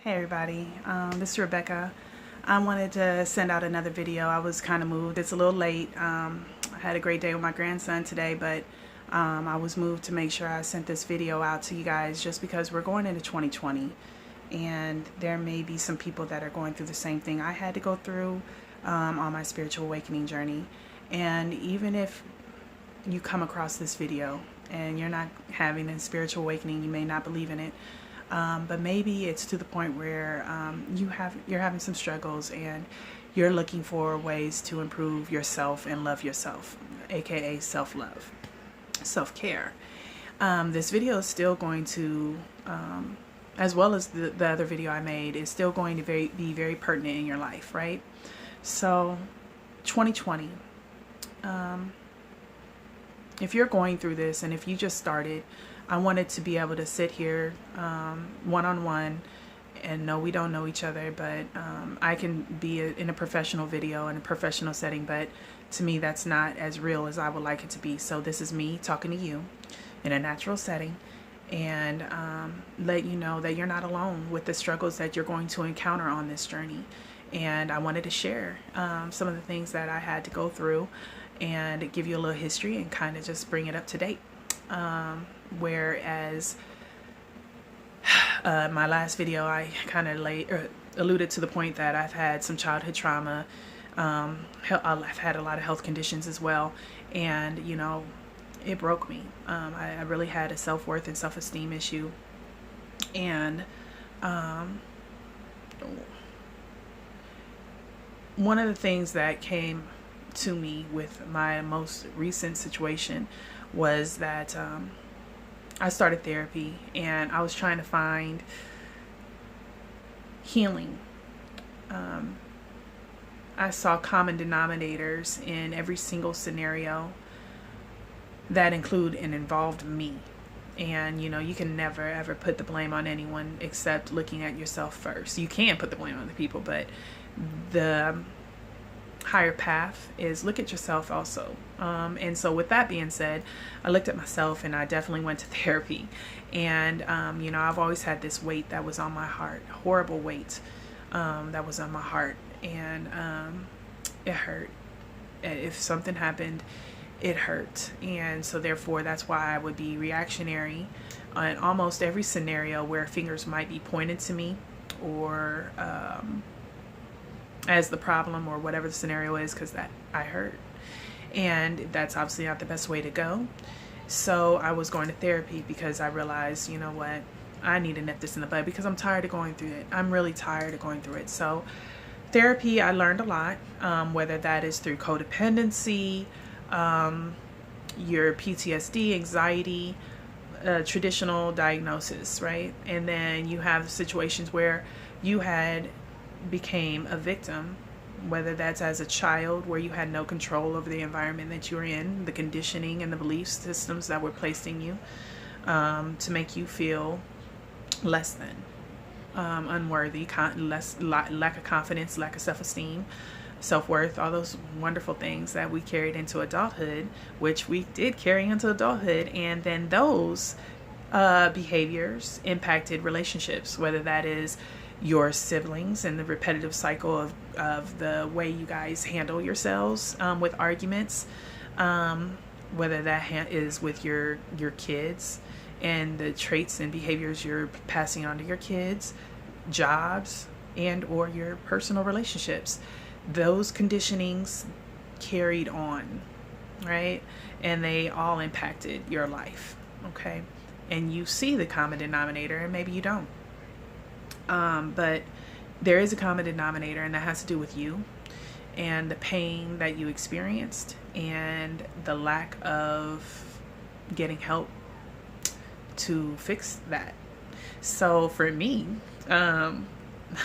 Hey everybody, this is Rebecca. I wanted to send out another video. I was kind of moved. It's a little late. I had a great day with my grandson today, but I was moved to make sure I sent this video out to you guys just because we're going into 2020 and there may be some people that are going through the same thing I had to go through on my spiritual awakening journey. And even if you come across this video and you're not having a spiritual awakening, you may not believe in it. But maybe it's to the point where you're having some struggles and you're looking for ways to improve yourself and love yourself, aka self-love, self-care. This video is still going to, as well as the other video I made, is still going to be very pertinent in your life, right? So 2020, if you're going through this and if you just started, I wanted to be able to sit here one-on-one, and no, we don't know each other, but I can be in a professional video in a professional setting, but to me that's not as real as I would like it to be. So this is me talking to you in a natural setting and let you know that you're not alone with the struggles that you're going to encounter on this journey. And I wanted to share some of the things that I had to go through and give you a little history and kind of just bring it up to date. Whereas my last video, I kind of alluded to the point that I've had some childhood trauma. I've had a lot of health conditions as well, and you know, it broke me. I really had a self-worth and self-esteem issue, and one of the things that came to me with my most recent situation was that I started therapy and I was trying to find healing. I saw common denominators in every single scenario that include and involved me. And you know, you can never ever put the blame on anyone except looking at yourself first. You can put the blame on the people, but the higher path is look at yourself also. And so with that being said, I looked at myself and I definitely went to therapy. And you know, I've always had this weight that was on my heart, horrible weight that was on my heart, and it hurt. If something happened, it hurt. And so therefore that's why I would be reactionary on almost every scenario where fingers might be pointed to me or as the problem or whatever the scenario is, because that I hurt, and that's obviously not the best way to go. So I was going to therapy because I realized, you know what, I need to nip this in the bud because I'm tired of going through it. I'm really tired of going through it. So therapy, I learned a lot, whether that is through codependency, your PTSD, anxiety, traditional diagnosis, right? And then you have situations where you became a victim, whether that's as a child where you had no control over the environment that you were in, the conditioning and the belief systems that were placed in you to make you feel less than, unworthy, lack of confidence, lack of self-esteem, self-worth, all those wonderful things that we carried into adulthood, which we did carry into adulthood. And then those behaviors impacted relationships, whether that is your siblings and the repetitive cycle of the way you guys handle yourselves with arguments, whether that is with your kids and the traits and behaviors you're passing on to your kids, jobs, and or your personal relationships. Those conditionings carried on, right? And they all impacted your life, okay? And you see the common denominator, and maybe you don't. But there is a common denominator, and that has to do with you and the pain that you experienced and the lack of getting help to fix that. So for me, I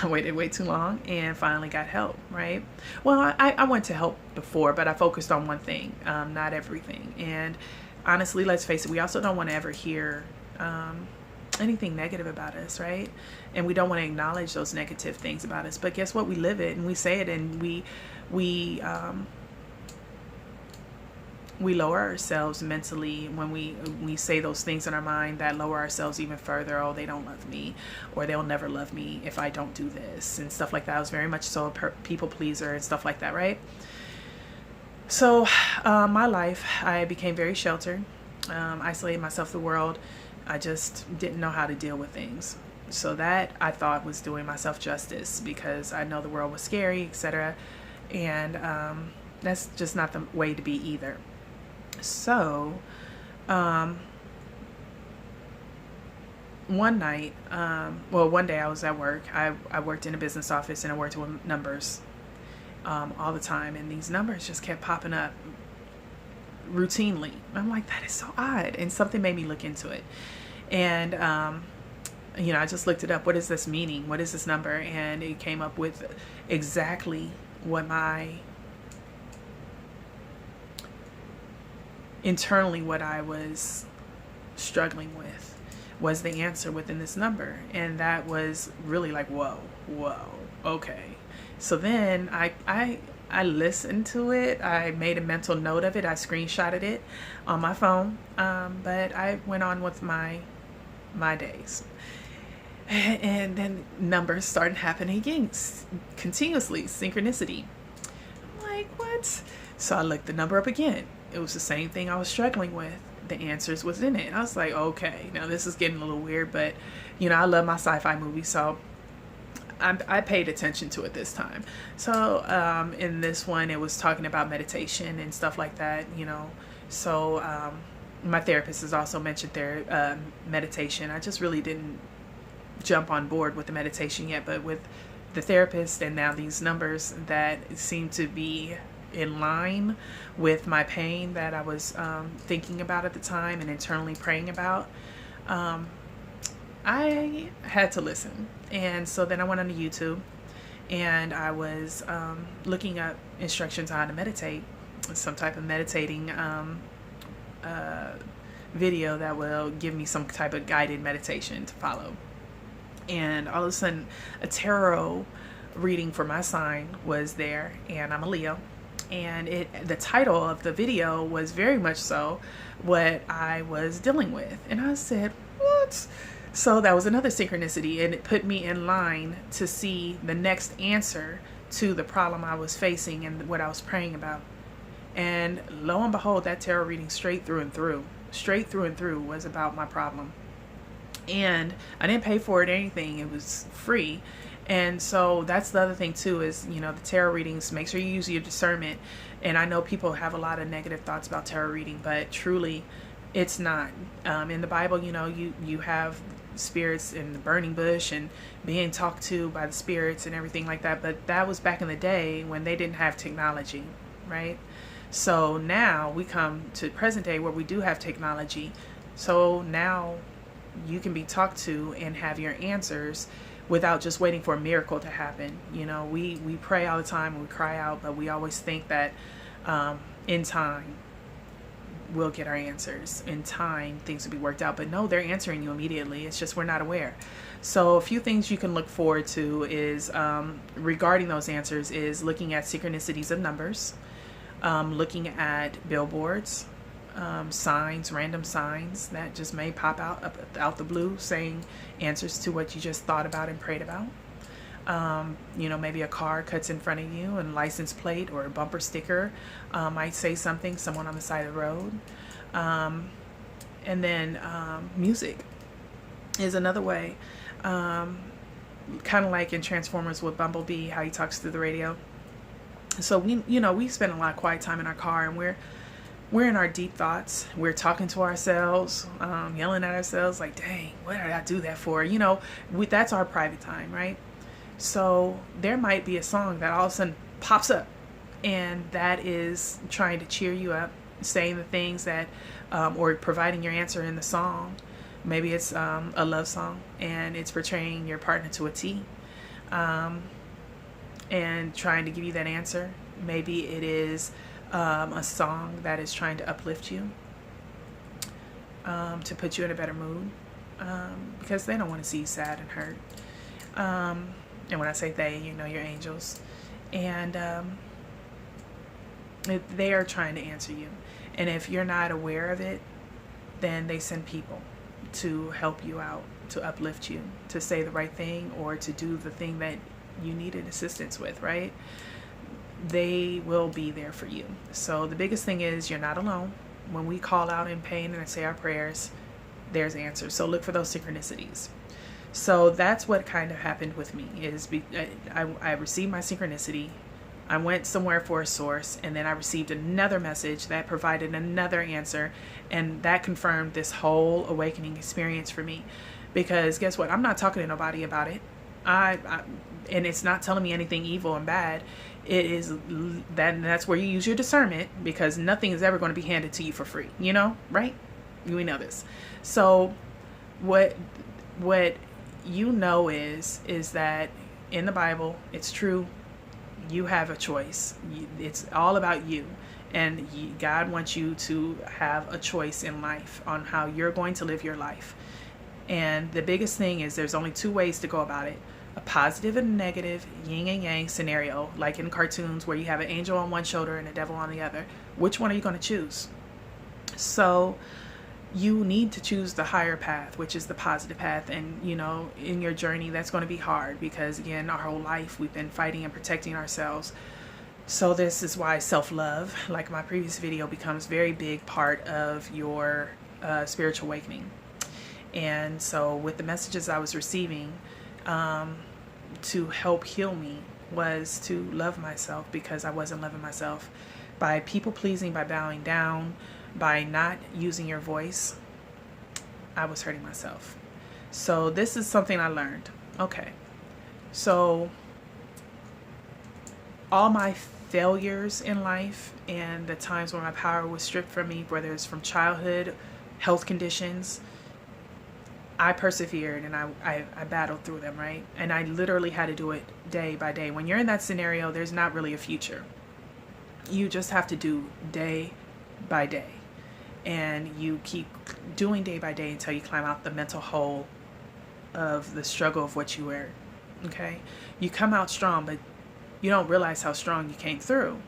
waited way too long and finally got help, right? Well, I went to help before, but I focused on one thing, not everything. And honestly, let's face it, we also don't want to ever hear anything negative about us, right? And we don't want to acknowledge those negative things about us. But guess what? We live it and we say it, and we we lower ourselves mentally when we say those things in our mind that lower ourselves even further. Oh, they don't love me, or they'll never love me if I don't do this, and stuff like that. I was very much so a people pleaser and stuff like that, right? So my life, I became very sheltered, isolated myself from the world. I just didn't know how to deal with things. So that I thought was doing myself justice, because I know the world was scary, etc. And that's just not the way to be either. So one day I was at work. I worked in a business office, and I worked with numbers all the time, and these numbers just kept popping up routinely. I'm like, that is so odd, and something made me look into it. And I just looked it up. What is this meaning? What is this number? And it came up with exactly what internally what I was struggling with was the answer within this number. And that was really like, whoa, okay. So then I listened to it. I made a mental note of it. I screenshotted it on my phone. But I went on with my days. And then numbers started happening again, continuously, synchronicity. I'm like, what? So I looked the number up again. It was the same thing I was struggling with. The answers was in it. I was like, okay, now this is getting a little weird, but I love my sci-fi movies, so I paid attention to it this time. So in this one, it was talking about meditation and stuff like that, So my therapist has also mentioned their meditation. I just really didn't jump on board with the meditation yet, but with the therapist and now these numbers that seem to be in line with my pain that I was thinking about at the time and internally praying about, I had to listen. And so then I went on to YouTube, and I was looking up instructions on how to meditate, some type of meditating video that will give me some type of guided meditation to follow. And all of a sudden, a tarot reading for my sign was there, and I'm a Leo. And the title of the video was very much so what I was dealing with. And I said, what? So that was another synchronicity, and it put me in line to see the next answer to the problem I was facing and what I was praying about. And lo and behold, that tarot reading straight through and through was about my problem. And I didn't pay for it or anything. It was free. And so that's the other thing too, is, the tarot readings, make sure you use your discernment. And I know people have a lot of negative thoughts about tarot reading, but truly it's not. In the Bible, you have spirits in the burning bush and being talked to by the spirits and everything like that. But that was back in the day when they didn't have technology, right? So now we come to present day where we do have technology. So now you can be talked to and have your answers without just waiting for a miracle to happen. We pray all the time and we cry out, but we always think that in time we'll get our answers. In time things will be worked out, but no, they're answering you immediately. It's just we're not aware. So a few things you can look forward to is regarding those answers is looking at synchronicities of numbers, looking at billboards, signs, random signs that just may pop out the blue saying answers to what you just thought about and prayed about. Maybe a car cuts in front of you and license plate or a bumper sticker might say something, someone on the side of the road. And then music is another way, kind of like in Transformers with Bumblebee, how he talks through the radio. So we spend a lot of quiet time in our car, and we're in our deep thoughts. We're talking to ourselves, yelling at ourselves like, dang, what did I do that for? That's our private time, right? So there might be a song that all of a sudden pops up, and that is trying to cheer you up, saying the things that, or providing your answer in the song. Maybe it's a love song, and it's portraying your partner to a T, and trying to give you that answer. Maybe it is a song that is trying to uplift you, to put you in a better mood, because they don't want to see you sad and hurt. And when I say they, your angels. And they are trying to answer you. And if you're not aware of it, then they send people to help you out, to uplift you, to say the right thing, or to do the thing that you needed assistance with, right? They will be there for you. So the biggest thing is you're not alone. When we call out in pain and say our prayers, there's answers. So look for those synchronicities. So that's what kind of happened with me. I received my synchronicity. I went somewhere for a source, and then I received another message that provided another answer, and that confirmed this whole awakening experience for me. Because guess what? I'm not talking to nobody about it. And it's not telling me anything evil and bad. It is that's where you use your discernment, because nothing is ever going to be handed to you for free, right? We know this. So what you know is that in the Bible, it's true. You have a choice. It's all about you. And God wants you to have a choice in life on how you're going to live your life. And the biggest thing is there's only two ways to go about it. A positive and negative, yin and yang scenario, like in cartoons where you have an angel on one shoulder and a devil on the other. Which one are you going to choose? So you need to choose the higher path, which is the positive path. And, in your journey, that's going to be hard because, again, our whole life we've been fighting and protecting ourselves. So this is why self-love, like my previous video, becomes a very big part of your spiritual awakening. And so with the messages I was receiving to help heal me was to love myself, because I wasn't loving myself. By people pleasing, by bowing down, by not using your voice, I was hurting myself. So this is something I learned. Okay. So all my failures in life and the times when my power was stripped from me, whether it's from childhood, health conditions, I persevered and I battled through them, right? And I literally had to do it day by day. When you're in that scenario, there's not really a future. You just have to do day by day. And you keep doing day by day until you climb out the mental hole of the struggle of what you were. Okay? You come out strong, but you don't realize how strong you came through.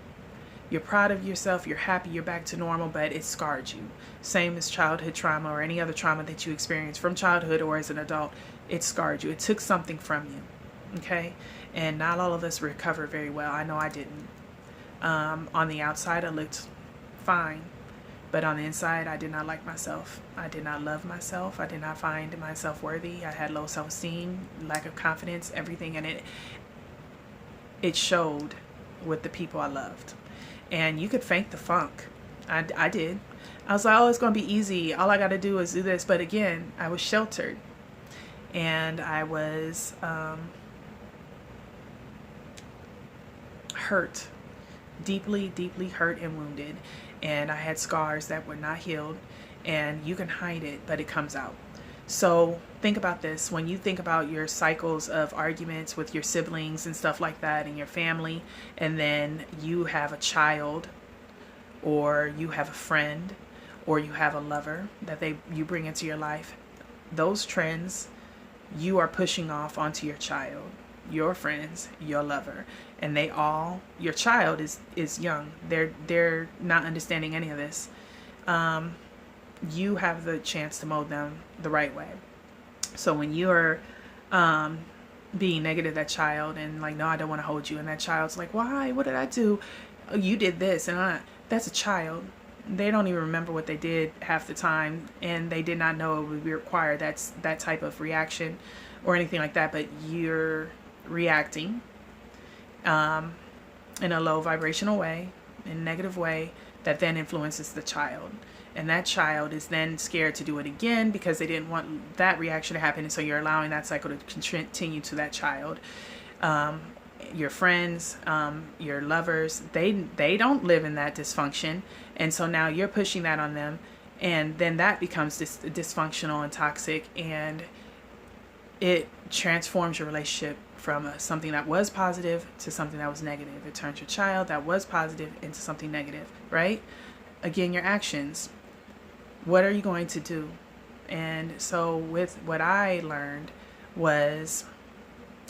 You're proud of yourself, you're happy, you're back to normal, but it scarred you. Same as childhood trauma or any other trauma that you experienced from childhood or as an adult, it scarred you. It took something from you. Okay? And not all of us recover very well. I know I didn't. On the outside, I looked fine. But on the inside, I did not like myself. I did not love myself. I did not find myself worthy. I had low self-esteem, lack of confidence, everything. And it showed with the people I loved. And you could fake the funk. I did. I was like, oh, it's going to be easy. All I got to do is do this. But again, I was sheltered. And I was hurt. Deeply, deeply hurt and wounded. And I had scars that were not healed. And you can hide it, but it comes out. So think about this. When you think about your cycles of arguments with your siblings and stuff like that in your family, and then you have a child, or you have a friend, or you have a lover that you bring into your life, those trends you are pushing off onto your child, your friends, your lover. And your child is young. They're not understanding any of this. You have the chance to mold them the right way. So when you're being negative, that child, and like, no, I don't want to hold you, and that child's like, why? What did I do? Oh, you did this, and that's a child. They don't even remember what they did half the time, and they did not know it would be required. That's that type of reaction or anything like that. But you're reacting in a low vibrational way, in a negative way, that then influences the child. And that child is then scared to do it again because they didn't want that reaction to happen. And so you're allowing that cycle to continue to that child. Your friends, your lovers, they don't live in that dysfunction. And so now you're pushing that on them. And then that becomes dysfunctional and toxic. And it transforms your relationship from something that was positive to something that was negative. It turns your child that was positive into something negative, right? Again, your actions. What are you going to do? And so with what I learned was,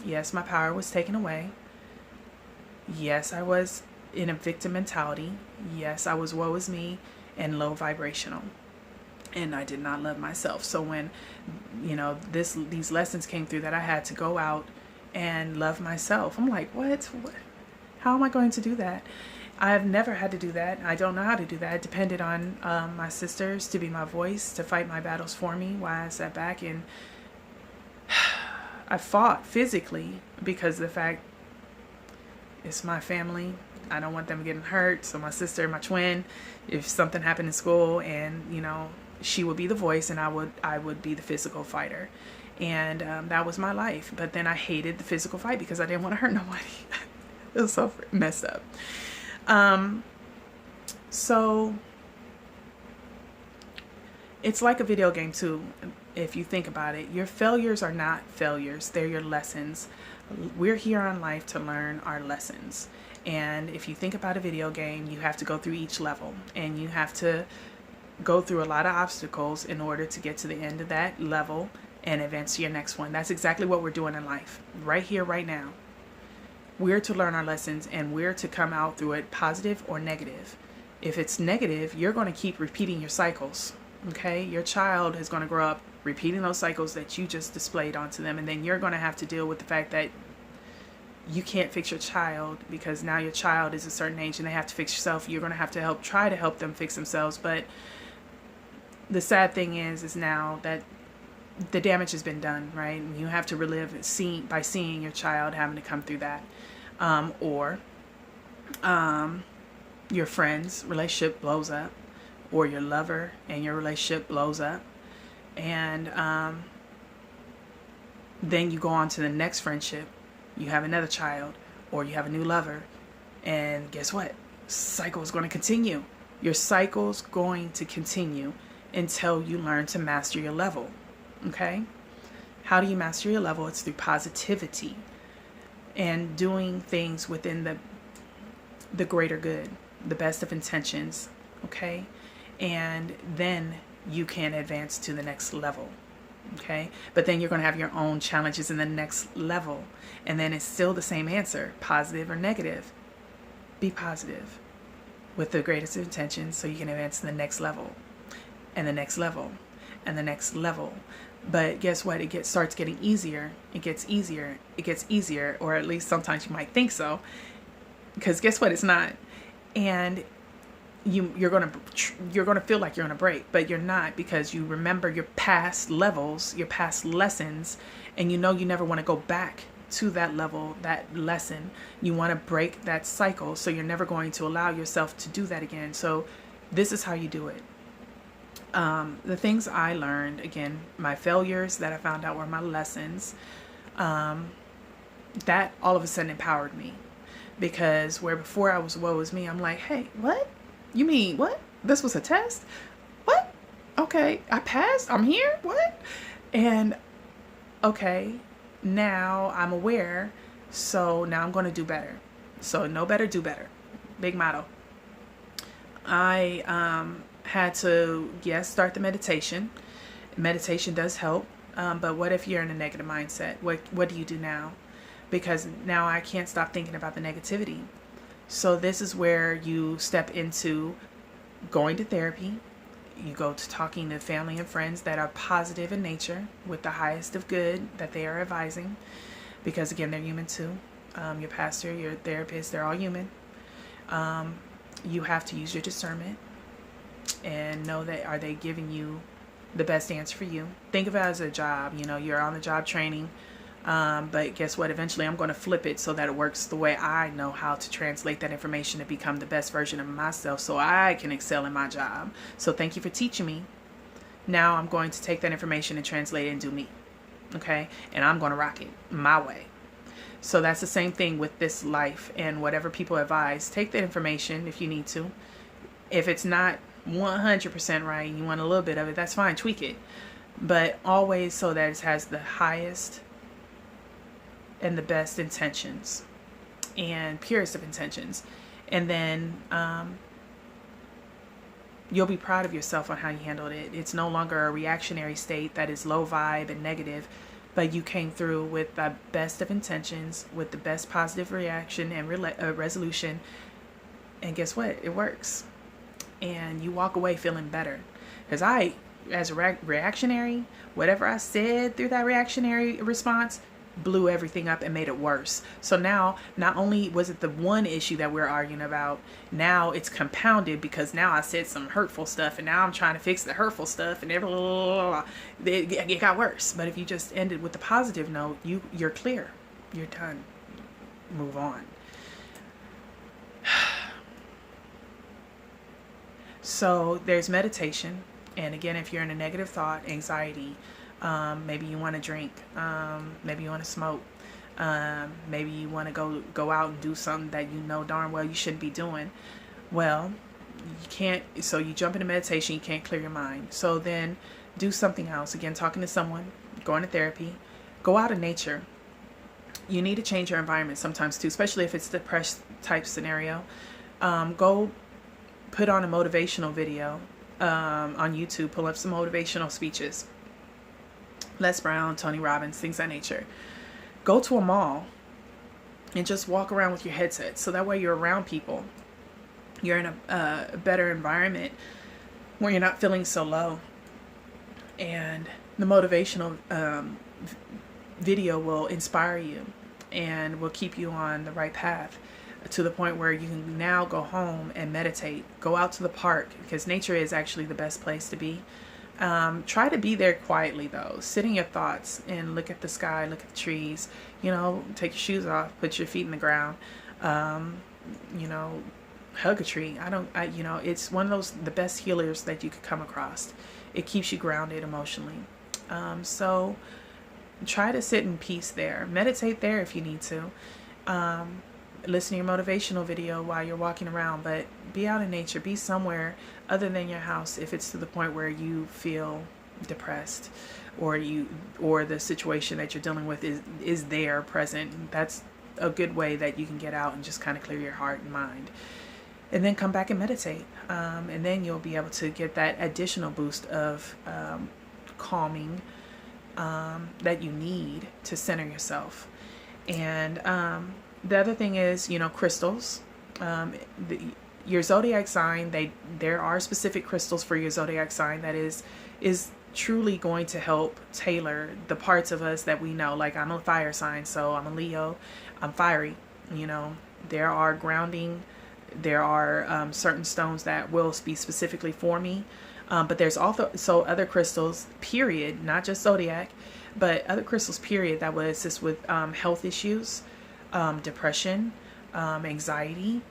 yes, my power was taken away. Yes, I was in a victim mentality. Yes, I was woe is me. and low vibrational. And I did not love myself. So when, these lessons came through that I had to go out and love myself, I'm like, what? How am I going to do that? I've never had to do that. I don't know how to do that. I depended on my sisters to be my voice, to fight my battles for me while I sat back, and I fought physically because of the fact it's my family. I don't want them getting hurt. So my sister, my twin, if something happened in school, and she would be the voice and I would be the physical fighter. And that was my life. But then I hated the physical fight because I didn't want to hurt nobody. It was so messed up. So it's like a video game too. If you think about it, your failures are not failures. They're your lessons. We're here on life to learn our lessons. And if you think about a video game, you have to go through each level, and you have to go through a lot of obstacles in order to get to the end of that level and advance to your next one. That's exactly what we're doing in life, right here, right now. We're to learn our lessons, and we're to come out through it positive or negative. If it's negative, you're going to keep repeating your cycles. Okay? Your child is going to grow up repeating those cycles that you just displayed onto them, and then you're going to have to deal with the fact that you can't fix your child because now your child is a certain age and they have to fix yourself. You're going to have to try to help them fix themselves. But the sad thing is now that the damage has been done, right? And you have to relive it by seeing your child having to come through that. Or your friend's relationship blows up, or your lover and your relationship blows up. And then you go on to the next friendship. You have another child, or you have a new lover, and guess what? Cycle is going to continue. Your cycle's going to continue until you learn to master your level. Okay? How do you master your level? It's through positivity and doing things within the greater good, the best of intentions. Okay? And then you can advance to the next level. Okay, but then you're going to have your own challenges in the next level, and then it's still the same answer, positive or negative. Be positive with the greatest intentions so you can advance to the next level, and the next level, and the next level. But guess what? It starts getting easier. It gets easier. It gets easier, or at least sometimes you might think so, because guess what? It's not. And you're gonna feel like you're on a break, but you're not, because you remember your past levels, your past lessons, and you never want to go back to that level, that lesson. You want to break that cycle, so you're never going to allow yourself to do that again. So this is how you do it. The things I learned, again, my failures that I found out were my lessons, that all of a sudden empowered me, because where before I was woe is me, I'm like, hey, what? You mean what? This was a test? What? Okay, I passed. I'm here? What? And okay, now I'm aware. So now I'm going to do better. So know better, do better. Big motto. I had to, yes, start the meditation. Meditation does help. But what if you're in a negative mindset? What do you do now? Because now I can't stop thinking about the negativity. So this is where you step into going to therapy. You go to talking to family and friends that are positive in nature with the highest of good that they are advising. Because again, they're human too. Your pastor, your therapist, they're all human. You have to use your discernment and know that, are they giving you the best answer for you? Think of it as a job. You're on the job training. But guess what? Eventually I'm going to flip it so that it works the way I know how to translate that information to become the best version of myself so I can excel in my job. So thank you for teaching me. Now I'm going to take that information and translate it and do me. Okay? And I'm going to rock it my way. So that's the same thing with this life and whatever people advise. Take that information if you need to. If it's not 100% right, you want a little bit of it, that's fine. Tweak it. But always so that it has the highest and the best intentions and purest of intentions. And then you'll be proud of yourself on how you handled it. It's no longer a reactionary state that is low vibe and negative, but you came through with the best of intentions, with the best positive reaction and resolution. And guess what? It works. and you walk away feeling better. Because I, as a reactionary, whatever I said through that reactionary response blew everything up and made it worse. So now, not only was it the one issue that we're arguing about, now it's compounded because now I said some hurtful stuff, and now I'm trying to fix the hurtful stuff, and it got worse. But if you just ended with the positive note, you're clear, you're done, move on. So there's meditation. And again, if you're in a negative thought, anxiety, maybe you want to drink, maybe you want to smoke, maybe you want to go out and do something that you know darn well you shouldn't be doing. Well, you can't, so you jump into meditation, you can't clear your mind. So then do something else. Again, talking to someone, going to therapy, go out in nature. You need to change your environment sometimes too, especially if it's a depressed type scenario. Go put on a motivational video on YouTube, pull up some motivational speeches. Les Brown, Tony Robbins, things of that nature. Go to a mall and just walk around with your headset. So that way you're around people. You're in a better environment where you're not feeling so low. And the motivational video will inspire you and will keep you on the right path, to the point where you can now go home and meditate. Go out to the park, because nature is actually the best place to be. Try to be there quietly though. Sit in your thoughts and look at the sky, look at the trees, take your shoes off, put your feet in the ground, hug a tree. It's one of those, the best healers that you could come across. It keeps you grounded emotionally. So try to sit in peace there. Meditate there if you need to. Listen to your motivational video while you're walking around, but be out in nature. Be somewhere other than your house if it's to the point where you feel depressed, or the situation that you're dealing with is there present. That's a good way that you can get out and just kind of clear your heart and mind, and then come back and meditate, and then you'll be able to get that additional boost of calming that you need to center yourself. And the other thing is, crystals. Your zodiac sign, there are specific crystals for your zodiac sign that is truly going to help tailor the parts of us that we know. Like, I'm a fire sign, so I'm a Leo. I'm fiery. There are grounding. There are certain stones that will be specifically for me. But there's also other crystals, period, not just zodiac, but other crystals, period, that will assist with health issues. Depression, anxiety,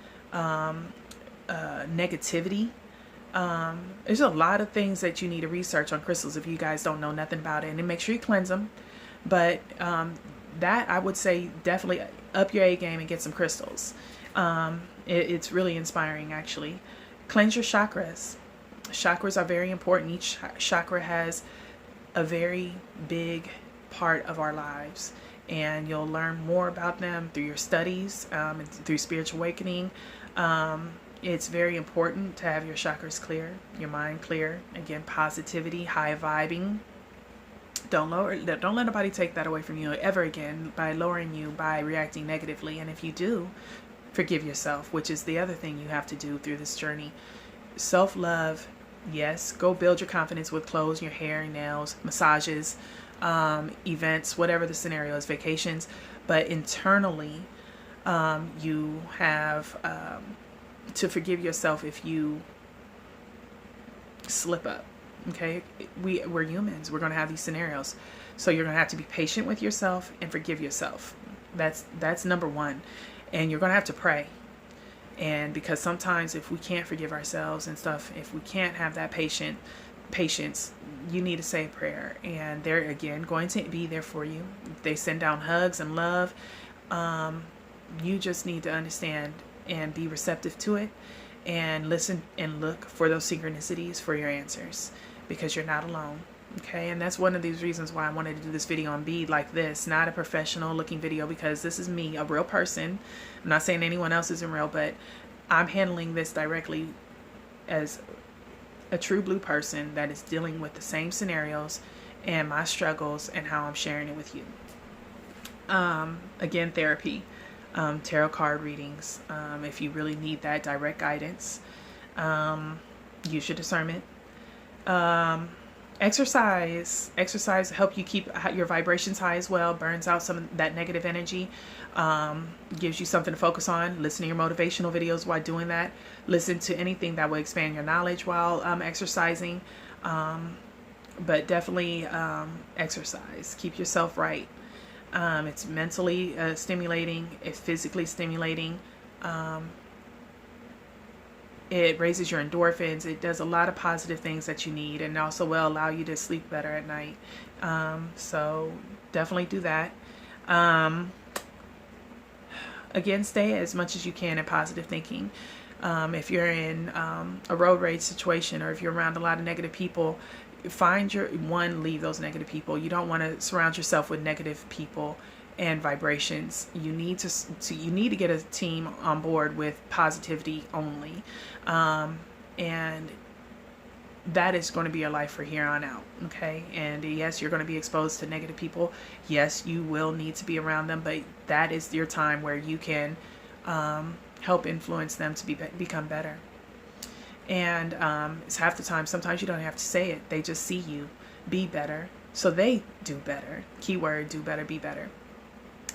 negativity. There's a lot of things that you need to research on crystals if you guys don't know nothing about it, and then make sure you cleanse them. But that, I would say, definitely up your A game and get some crystals. It's really inspiring, actually. Cleanse your chakras. Chakras are very important. Each chakra has a very big part of our lives, and you'll learn more about them through your studies, and through spiritual awakening. It's very important to have your chakras clear, your mind clear. Again, positivity, high vibing. Don't let nobody take that away from you ever again by lowering you, by reacting negatively. And if you do, forgive yourself, which is the other thing you have to do through this journey. Self-love, yes. Go build your confidence with clothes, your hair, nails, massages, events, whatever the scenario is, vacations. But internally, you have to forgive yourself if you slip up. Okay, we're humans. We're going to have these scenarios, so you're going to have to be patient with yourself and forgive yourself. That's number one. And you're going to have to pray. And because sometimes if we can't forgive ourselves and stuff, if we can't have that patience, you need to say a prayer, and they're again going to be there for you. They send down hugs and love. You just need to understand and be receptive to it, and listen and look for those synchronicities for your answers, because you're not alone. Okay, and that's one of these reasons why I wanted to do this video on bead like this, not a professional looking video, because this is me, a real person. I'm not saying anyone else isn't real, but I'm handling this directly as a true blue person that is dealing with the same scenarios and my struggles, and how I'm sharing it with you. Again, therapy, tarot card readings, if you really need that direct guidance. Use your discernment. Exercise help you keep your vibrations high as well, burns out some of that negative energy, gives you something to focus on. Listen to your motivational videos while doing that. Listen to anything that will expand your knowledge while exercising. But definitely exercise. Keep yourself right. It's mentally stimulating. It's physically stimulating. It raises your endorphins. It does a lot of positive things that you need, and also will allow you to sleep better at night. So definitely do that. Again, stay as much as you can in positive thinking. If you're in a road rage situation, or if you're around a lot of negative people, leave those negative people. You don't want to surround yourself with negative people and vibrations. You need to get a team on board with positivity only, and that is going to be your life from here on out. Okay, and yes, you're going to be exposed to negative people. Yes, you will need to be around them, but that is your time where you can help influence them to become better. And it's half the time. Sometimes you don't have to say it. They just see you be better, so they do better. Keyword: do better, be better.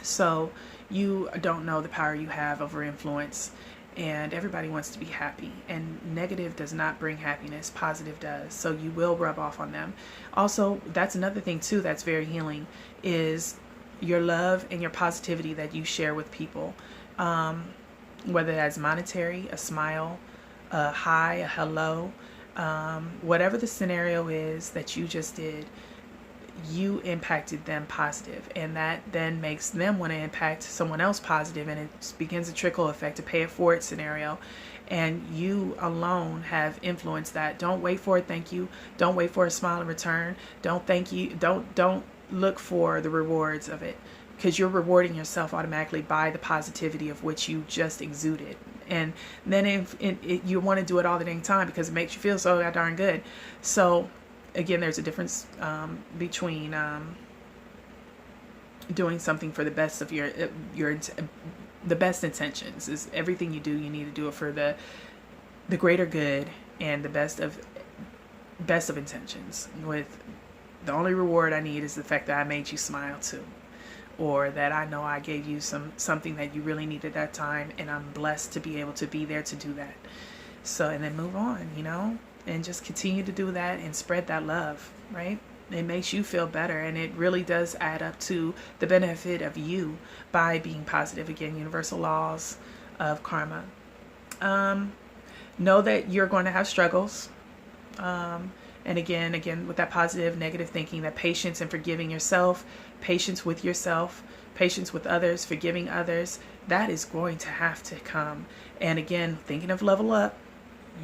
So you don't know the power you have over influence, and everybody wants to be happy, and negative does not bring happiness. Positive does. So you will rub off on them. Also, that's another thing too that's very healing, is your love and your positivity that you share with people, whether that's monetary, a smile, a hi, a hello, whatever the scenario is that you just did. You impacted them positive, and that then makes them want to impact someone else positive, and it begins a trickle effect, a pay it forward scenario, and you alone have influenced that. Don't wait for a thank you. Don't wait for a smile in return. Don't thank you. Don't look for the rewards of it, because you're rewarding yourself automatically by the positivity of which you just exuded. And then you want to do it all the dang time because it makes you feel so darn good. So again, there's a difference between doing something for the best of the best intentions. Is everything you do, you need to do it for the greater good and the best of intentions. With the only reward I need is the fact that I made you smile too, or that I know I gave you something that you really needed that time, and I'm blessed to be able to be there to do that. So, and then move on, and just continue to do that and spread that love, right? It makes you feel better, and it really does add up to the benefit of you by being positive. Again, universal laws of karma. Know that you're going to have struggles. And again, with that positive, negative thinking, that patience and forgiving yourself, patience with yourself, patience with others, forgiving others, that is going to have to come. And again, thinking of level up,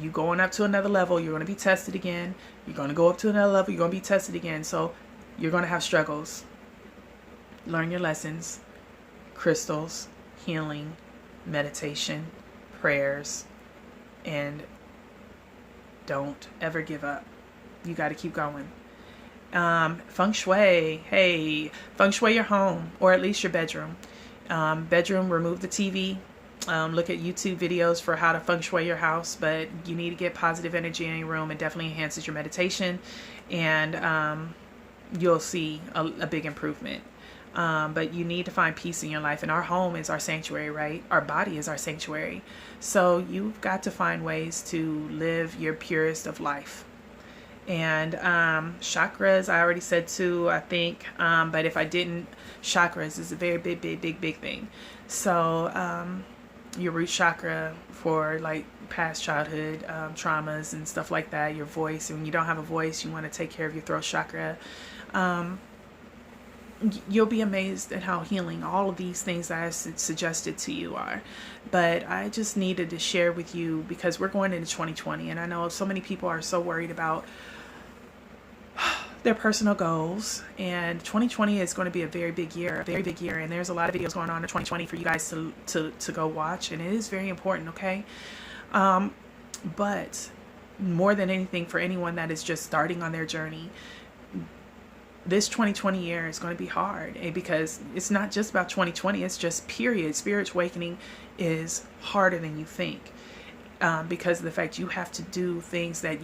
you going up to another level, you're going to be tested again. You're going to go up to another level, you're going to be tested again. So you're going to have struggles. Learn your lessons, crystals, healing, meditation, prayers, and don't ever give up. You got to keep going. Feng shui. Hey, feng shui your home, or at least your bedroom. Bedroom, remove the TV. Look at YouTube videos for how to feng shui your house, but you need to get positive energy in your room. It definitely enhances your meditation, and you'll see a big improvement. But you need to find peace in your life, and our home is our sanctuary, right? Our body is our sanctuary. So you've got to find ways to live your purest of life. And chakras, I already said too, I think, but if I didn't, chakras is a very big thing. So your root chakra for like past childhood traumas and stuff like that, your voice. And when you don't have a voice, you want to take care of your throat chakra. You'll be amazed at how healing all of these things that I suggested to you are. But I just needed to share with you because we're going into 2020, and I know so many people are so worried about their personal goals, and 2020 is going to be a very big year, and there's a lot of videos going on in 2020 for you guys to go watch, and it is very important, okay? But more than anything, for anyone that is just starting on their journey, this 2020 year is going to be hard, because it's not just about 2020, it's just period. Spiritual awakening is harder than you think. because of the fact you have to do things that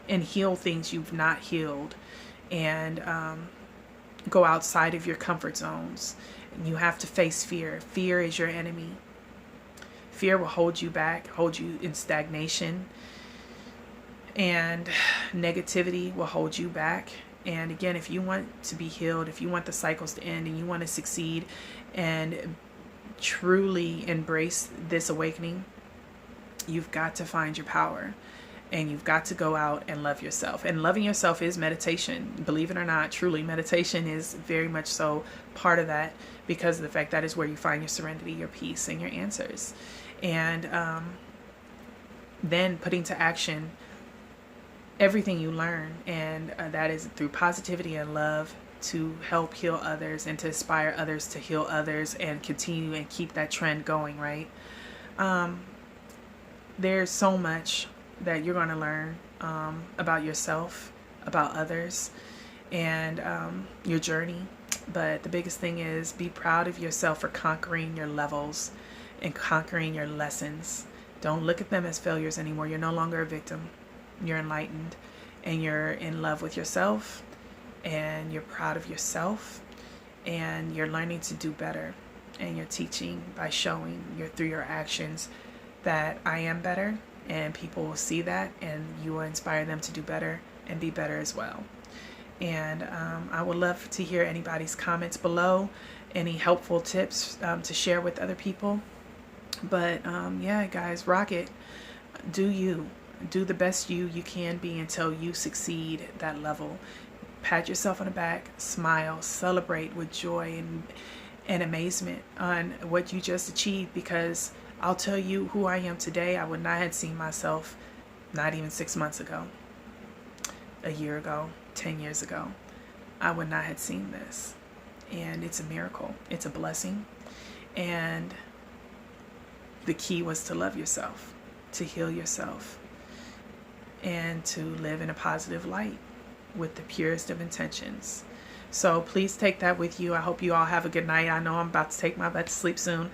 and heal things you've not healed, and go outside of your comfort zones. And you have to face fear. Fear is your enemy. Fear will hold you back, hold you in stagnation, and negativity will hold you back. And again, if you want to be healed, if you want the cycles to end, and you want to succeed and truly embrace this awakening, you've got to find your power, and you've got to go out and love yourself. And loving yourself is meditation. Believe it or not, truly, meditation is very much so part of that, because of the fact that is where you find your serenity, your peace, and your answers. And then putting to action everything you learn, and that is through positivity and love, to help heal others and to inspire others to heal others and continue and keep that trend going, right? There's so much that you're going to learn about yourself, about others, and your journey. But the biggest thing is, be proud of yourself for conquering your levels and conquering your lessons. Don't look at them as failures anymore. You're no longer a victim. You're enlightened, and you're in love with yourself, and you're proud of yourself, and you're learning to do better, and you're teaching by showing through your actions that I am better, and people will see that, and you will inspire them to do better and be better as well. And I would love to hear anybody's comments below, any helpful tips to share with other people. But yeah, guys, rock it. Do you. Do the best you can be until you succeed that level. Pat yourself on the back, smile, celebrate with joy and amazement on what you just achieved, because I'll tell you, who I am today, I would not have seen myself not even 6 months ago, a year ago, 10 years ago. I would not have seen this. And it's a miracle. It's a blessing. And the key was to love yourself, to heal yourself, and to live in a positive light with the purest of intentions. So please take that with you. I hope you all have a good night. I know I'm about to take my butt to sleep soon.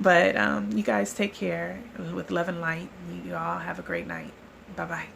But you guys take care with love and light. You all have a great night. Bye-bye.